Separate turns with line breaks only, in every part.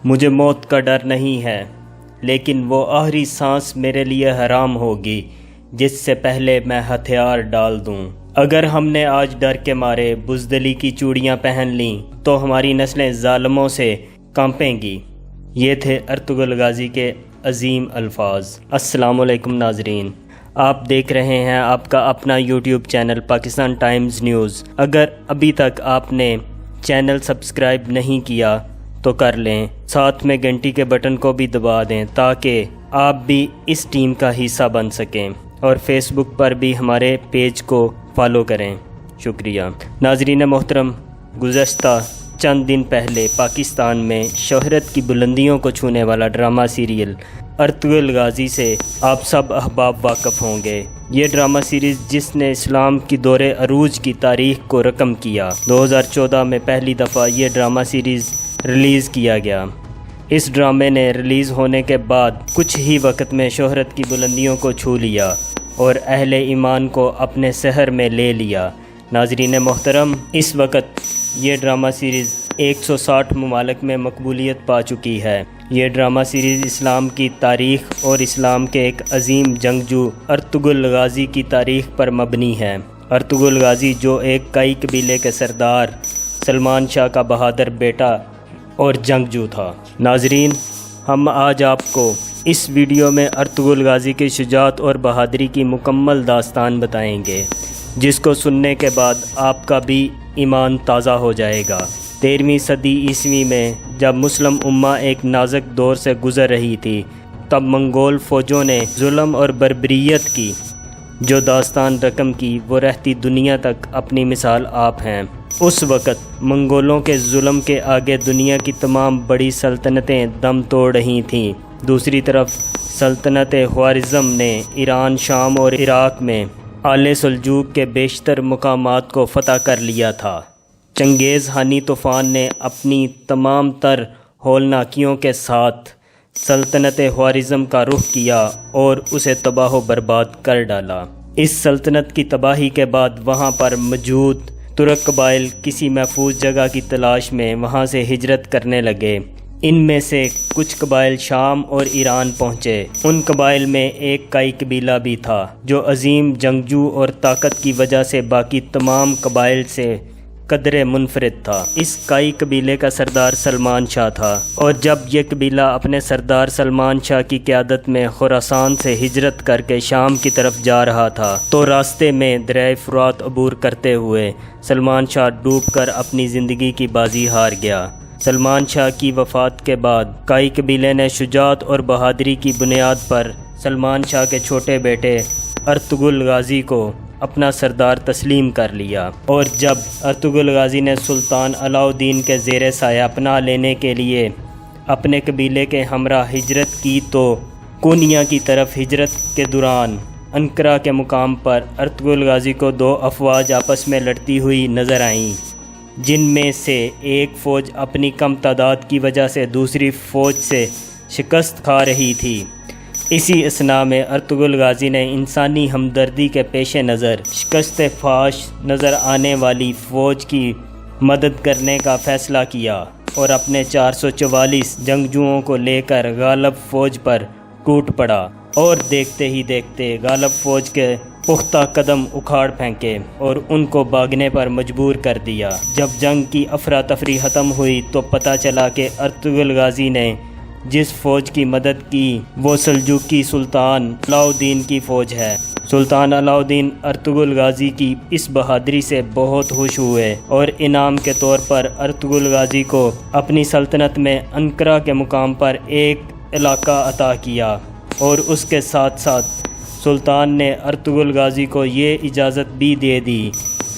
مجھے موت کا ڈر نہیں ہے، لیکن وہ آخری سانس میرے لیے حرام ہوگی جس سے پہلے میں ہتھیار ڈال دوں۔ اگر ہم نے آج ڈر کے مارے بزدلی کی چوڑیاں پہن لیں تو ہماری نسلیں ظالموں سے کانپیں گی۔ یہ تھے ارطغرل غازی کے عظیم الفاظ۔ السلام علیکم ناظرین، آپ دیکھ رہے ہیں آپ کا اپنا YouTube channel Pakistan Times news. اگر ابھی تک آپ نے چینل سبسکرائب نہیں کیا تو کر لیں، ساتھ میں گھنٹی کے بٹن کو بھی دبا دیں تاکہ آپ بھی اس ٹیم کا حصہ بن سکیں، اور فیس بک پر بھی ہمارے پیج کو فالو کریں۔ شکریہ۔ ناظرین محترم، گزشتہ چند دن پہلے پاکستان میں شہرت کی بلندیوں کو چھونے والا ڈرامہ سیریل ارطغرل غازی سے آپ سب احباب واقف ہوں گے۔ یہ ڈرامہ سیریز جس نے اسلام کی دور عروج کی تاریخ کو رقم کیا، 2014 میں پہلی دفعہ یہ ڈرامہ سیریز ریلیز کیا گیا۔ اس ڈرامے نے ریلیز ہونے کے بعد کچھ ہی وقت میں شہرت کی بلندیوں کو چھو لیا اور اہل ایمان کو اپنے سحر میں لے لیا۔ ناظرین محترم، اس وقت یہ ڈرامہ سیریز 160 ممالک میں مقبولیت پا چکی ہے۔ یہ ڈرامہ سیریز اسلام کی تاریخ اور اسلام کے ایک عظیم جنگجو ارطغرل غازی کی تاریخ پر مبنی ہے۔ ارطغرل غازی جو ایک کائی قبیلے کے سردار سلمان شاہ کا بہادر بیٹا اور جنگجو تھا۔ ناظرین، ہم آج آپ کو اس ویڈیو میں ارطغرل غازی کی شجاعت اور بہادری کی مکمل داستان بتائیں گے، جس کو سننے کے بعد آپ کا بھی ایمان تازہ ہو جائے گا۔ 13ویں صدی عیسوی میں جب مسلم امہ ایک نازک دور سے گزر رہی تھی، تب منگول فوجوں نے ظلم اور بربریت کی جو داستان رقم کی، وہ رہتی دنیا تک اپنی مثال آپ ہیں۔ اس وقت منگولوں کے ظلم کے آگے دنیا کی تمام بڑی سلطنتیں دم توڑ رہی تھیں۔ دوسری طرف سلطنت خوارزم نے ایران، شام اور عراق میں آل سلجوق کے بیشتر مقامات کو فتح کر لیا تھا۔ چنگیز خانی طوفان نے اپنی تمام تر ہولناکیوں کے ساتھ سلطنت خوارزم کا رخ کیا اور اسے تباہ و برباد کر ڈالا۔ اس سلطنت کی تباہی کے بعد وہاں پر موجود ترک قبائل کسی محفوظ جگہ کی تلاش میں وہاں سے ہجرت کرنے لگے۔ ان میں سے کچھ قبائل شام اور ایران پہنچے۔ ان قبائل میں ایک کائی قبیلہ بھی تھا جو عظیم جنگجو اور طاقت کی وجہ سے باقی تمام قبائل سے قدرے منفرد تھا۔ اس کائی قبیلے کا سردار سلمان شاہ تھا، اور جب یہ قبیلہ اپنے سردار سلمان شاہ کی قیادت میں خراسان سے ہجرت کر کے شام کی طرف جا رہا تھا تو راستے میں دریائے فرات عبور کرتے ہوئے سلمان شاہ ڈوب کر اپنی زندگی کی بازی ہار گیا۔ سلمان شاہ کی وفات کے بعد کائی قبیلے نے شجاعت اور بہادری کی بنیاد پر سلمان شاہ کے چھوٹے بیٹے ارطغرل غازی کو اپنا سردار تسلیم کر لیا، اور جب ارطغرل غازی نے سلطان علاؤ الدین کے زیر سایہ پناہ لینے کے لیے اپنے قبیلے کے ہمراہ ہجرت کی تو کونیا کی طرف ہجرت کے دوران انقرہ کے مقام پر ارطغرل غازی کو دو افواج آپس میں لڑتی ہوئی نظر آئیں، جن میں سے ایک فوج اپنی کم تعداد کی وجہ سے دوسری فوج سے شکست کھا رہی تھی۔ اسی اثناء میں ارطغرل غازی نے انسانی ہمدردی کے پیش نظر شکست فاش نظر آنے والی فوج کی مدد کرنے کا فیصلہ کیا اور اپنے 444 جنگجوؤں کو لے کر غالب فوج پر ٹوٹ پڑا، اور دیکھتے ہی دیکھتے غالب فوج کے پختہ قدم اکھاڑ پھینکے اور ان کو بھاگنے پر مجبور کر دیا۔ جب جنگ کی افراتفری ختم ہوئی تو پتہ چلا کہ ارطغرل غازی نے جس فوج کی مدد کی وہ سلجوقی سلطان علاؤ الدین کی فوج ہے۔ سلطان علاؤ الدین ارطغرل غازی کی اس بہادری سے بہت خوش ہوئے اور انعام کے طور پر ارطغرل غازی کو اپنی سلطنت میں انقرہ کے مقام پر ایک علاقہ عطا کیا، اور اس کے ساتھ ساتھ سلطان نے ارطغرل غازی کو یہ اجازت بھی دے دی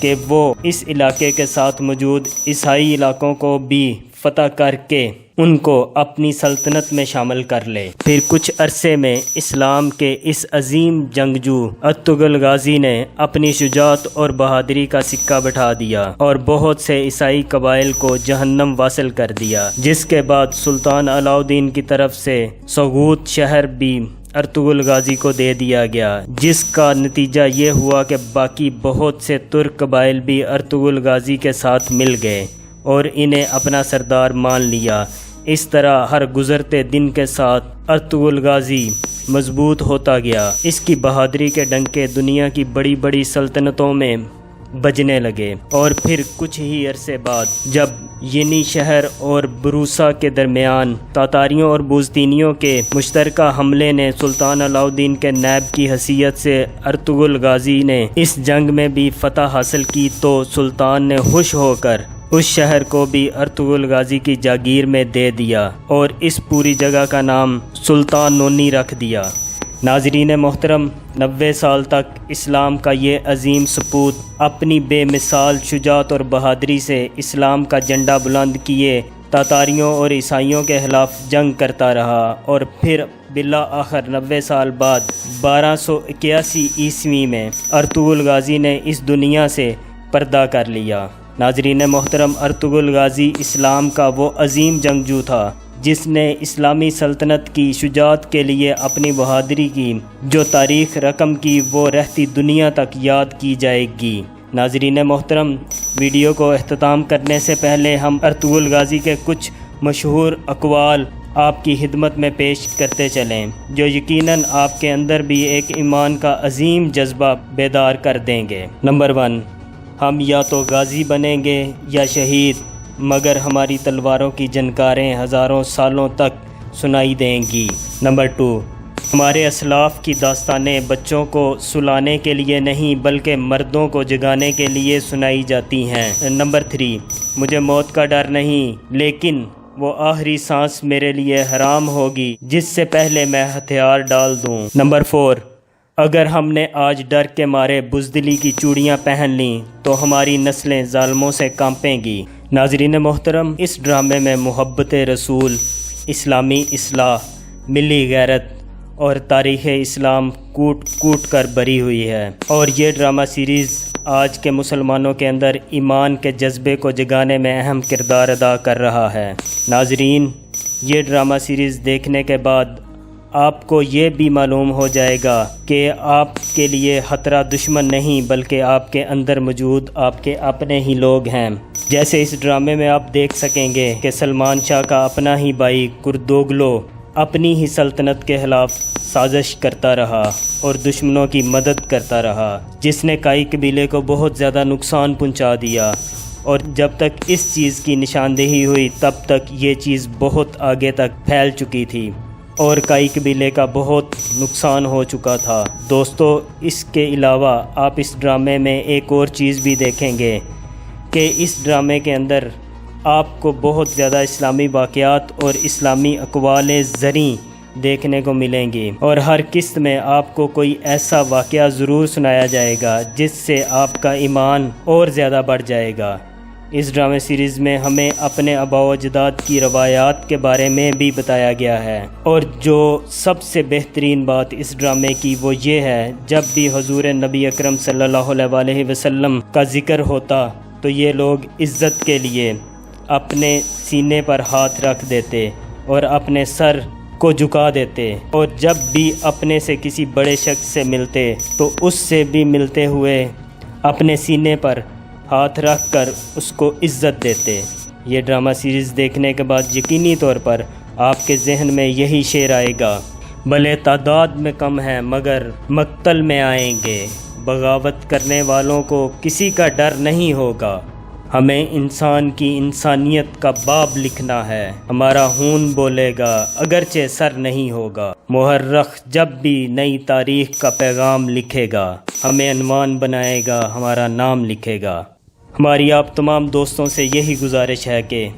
کہ وہ اس علاقے کے ساتھ موجود عیسائی علاقوں کو بھی فتح کر کے ان کو اپنی سلطنت میں شامل کر لے۔ پھر کچھ عرصے میں اسلام کے اس عظیم جنگجو ارطغرل غازی نے اپنی شجاعت اور بہادری کا سکہ بٹھا دیا اور بہت سے عیسائی قبائل کو جہنم واصل کر دیا، جس کے بعد سلطان علاؤ الدین کی طرف سے سوغوت شہر بھی ارطغرل غازی کو دے دیا گیا، جس کا نتیجہ یہ ہوا کہ باقی بہت سے ترک قبائل بھی ارطغرل غازی کے ساتھ مل گئے اور انہیں اپنا سردار مان لیا۔ اس طرح ہر گزرتے دن کے ساتھ ارطغرل غازی مضبوط ہوتا گیا۔ اس کی بہادری کے ڈنکے دنیا کی بڑی بڑی سلطنتوں میں بجنے لگے، اور پھر کچھ ہی عرصے بعد جب ینی شہر اور بروسا کے درمیان تاتاریوں اور بوزتینیوں کے مشترکہ حملے نے سلطان علاء الدین کے نائب کی حیثیت سے ارطغرل غازی نے اس جنگ میں بھی فتح حاصل کی، تو سلطان نے خوش ہو کر اس شہر کو بھی ارطغرل غازی کی جاگیر میں دے دیا اور اس پوری جگہ کا نام سلطان نونی رکھ دیا۔ ناظرین محترم، 90 سال تک اسلام کا یہ عظیم سپوت اپنی بے مثال شجاعت اور بہادری سے اسلام کا جھنڈا بلند کیے تاتاریوں اور عیسائیوں کے خلاف جنگ کرتا رہا، اور پھر بالآخر 90 سال بعد 1281 عیسوی میں ارطغرل غازی نے اس دنیا سے پردہ کر لیا۔ ناظرین محترم، ارطغرل غازی اسلام کا وہ عظیم جنگجو تھا جس نے اسلامی سلطنت کی شجاعت کے لیے اپنی بہادری کی جو تاریخ رقم کی وہ رہتی دنیا تک یاد کی جائے گی۔ ناظرین محترم، ویڈیو کو اختتام کرنے سے پہلے ہم ارطغرل غازی کے کچھ مشہور اقوال آپ کی خدمت میں پیش کرتے چلیں، جو یقیناً آپ کے اندر بھی ایک ایمان کا عظیم جذبہ بیدار کر دیں گے۔ نمبر 1، ہم یا تو غازی بنیں گے یا شہید، مگر ہماری تلواروں کی جھنکاریں ہزاروں سالوں تک سنائی دیں گی۔ نمبر 2، ہمارے اسلاف کی داستانیں بچوں کو سلانے کے لیے نہیں بلکہ مردوں کو جگانے کے لیے سنائی جاتی ہیں۔ نمبر 3، مجھے موت کا ڈر نہیں، لیکن وہ آخری سانس میرے لیے حرام ہوگی جس سے پہلے میں ہتھیار ڈال دوں۔ نمبر 4، اگر ہم نے آج ڈر کے مارے بزدلی کی چوڑیاں پہن لیں تو ہماری نسلیں ظالموں سے کانپیں گی۔ ناظرین محترم، اس ڈرامے میں محبت رسول، اسلامی اصلاح، ملی غیرت اور تاریخ اسلام کوٹ کوٹ کر بھری ہوئی ہے، اور یہ ڈرامہ سیریز آج کے مسلمانوں کے اندر ایمان کے جذبے کو جگانے میں اہم کردار ادا کر رہا ہے۔ ناظرین، یہ ڈرامہ سیریز دیکھنے کے بعد آپ کو یہ بھی معلوم ہو جائے گا کہ آپ کے لیے خطرہ دشمن نہیں بلکہ آپ کے اندر موجود آپ کے اپنے ہی لوگ ہیں۔ جیسے اس ڈرامے میں آپ دیکھ سکیں گے کہ سلمان شاہ کا اپنا ہی بھائی کردوگلو اپنی ہی سلطنت کے خلاف سازش کرتا رہا اور دشمنوں کی مدد کرتا رہا، جس نے کائی قبیلے کو بہت زیادہ نقصان پہنچا دیا، اور جب تک اس چیز کی نشاندہی ہوئی تب تک یہ چیز بہت آگے تک پھیل چکی تھی اور کائی قبیلے کا بہت نقصان ہو چکا تھا۔ دوستو، اس کے علاوہ آپ اس ڈرامے میں ایک اور چیز بھی دیکھیں گے کہ اس ڈرامے کے اندر آپ کو بہت زیادہ اسلامی واقعات اور اسلامی اقوال زریں دیکھنے کو ملیں گی، اور ہر قسط میں آپ کو کوئی ایسا واقعہ ضرور سنایا جائے گا جس سے آپ کا ایمان اور زیادہ بڑھ جائے گا۔ اس ڈرامے سیریز میں ہمیں اپنے آباء و اجداد کی روایات کے بارے میں بھی بتایا گیا ہے، اور جو سب سے بہترین بات اس ڈرامے کی وہ یہ ہے، جب بھی حضور نبی اکرم صلی اللہ علیہ وسلم کا ذکر ہوتا تو یہ لوگ عزت کے لیے اپنے سینے پر ہاتھ رکھ دیتے اور اپنے سر کو جھکا دیتے، اور جب بھی اپنے سے کسی بڑے شخص سے ملتے تو اس سے بھی ملتے ہوئے اپنے سینے پر ہاتھ رکھ کر اس کو عزت دیتے۔ یہ ڈرامہ سیریز دیکھنے کے بعد یقینی طور پر آپ کے ذہن میں یہی شعر آئے گا، بھلے تعداد میں کم ہیں مگر مقتل میں آئیں گے، بغاوت کرنے والوں کو کسی کا ڈر نہیں ہوگا، ہمیں انسان کی انسانیت کا باب لکھنا ہے، ہمارا خون بولے گا اگرچہ سر نہیں ہوگا، مورخ جب بھی نئی تاریخ کا پیغام لکھے گا ہمیں عنوان بنائے گا، ہمارا نام لکھے گا۔ ہماری آپ تمام دوستوں سے یہی گزارش ہے کہ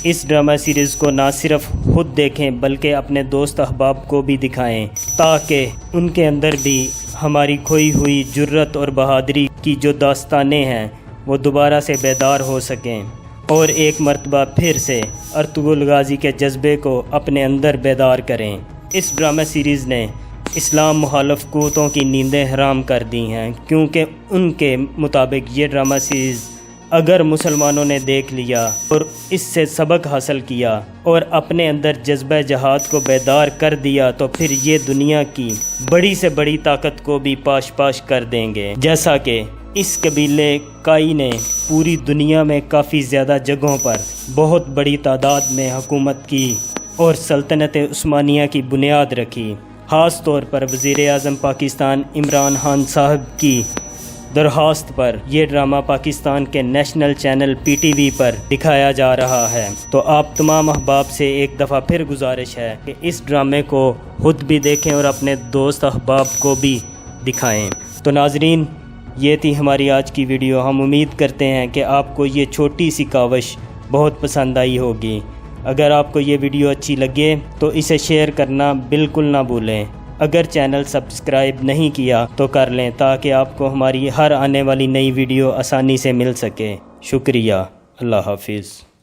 اس ڈرامہ سیریز کو نہ صرف خود دیکھیں بلکہ اپنے دوست احباب کو بھی دکھائیں، تاکہ ان کے اندر بھی ہماری کھوئی ہوئی جرت اور بہادری کی جو داستانیں ہیں وہ دوبارہ سے بیدار ہو سکیں، اور ایک مرتبہ پھر سے ارطغرل غازی کے جذبے کو اپنے اندر بیدار کریں۔ اس ڈرامہ سیریز نے اسلام مخالف قوتوں کی نیندیں حرام کر دی ہیں، کیونکہ ان کے مطابق یہ ڈرامہ سیریز اگر مسلمانوں نے دیکھ لیا اور اس سے سبق حاصل کیا اور اپنے اندر جذبہ جہاد کو بیدار کر دیا تو پھر یہ دنیا کی بڑی سے بڑی طاقت کو بھی پاش پاش کر دیں گے، جیسا کہ اس قبیلے کائی نے پوری دنیا میں کافی زیادہ جگہوں پر بہت بڑی تعداد میں حکومت کی اور سلطنت عثمانیہ کی بنیاد رکھی۔ خاص طور پر وزیر اعظم پاکستان عمران خان صاحب کی درخواست پر یہ ڈرامہ پاکستان کے national channel P T V پر دکھایا جا رہا ہے۔ تو آپ تمام احباب سے ایک دفعہ پھر گزارش ہے کہ اس ڈرامے کو خود بھی دیکھیں اور اپنے دوست احباب کو بھی دکھائیں۔ تو ناظرین، یہ تھی ہماری آج کی ویڈیو۔ ہم امید کرتے ہیں کہ آپ کو یہ چھوٹی سی کاوش بہت پسند آئی ہوگی۔ اگر آپ کو یہ ویڈیو اچھی لگے تو اسے شیئر کرنا بالکل نہ بھولیں۔ اگر چینل سبسکرائب نہیں کیا تو کر لیں تاکہ آپ کو ہماری ہر آنے والی نئی ویڈیو آسانی سے مل سکے۔ شکریہ۔ اللہ حافظ۔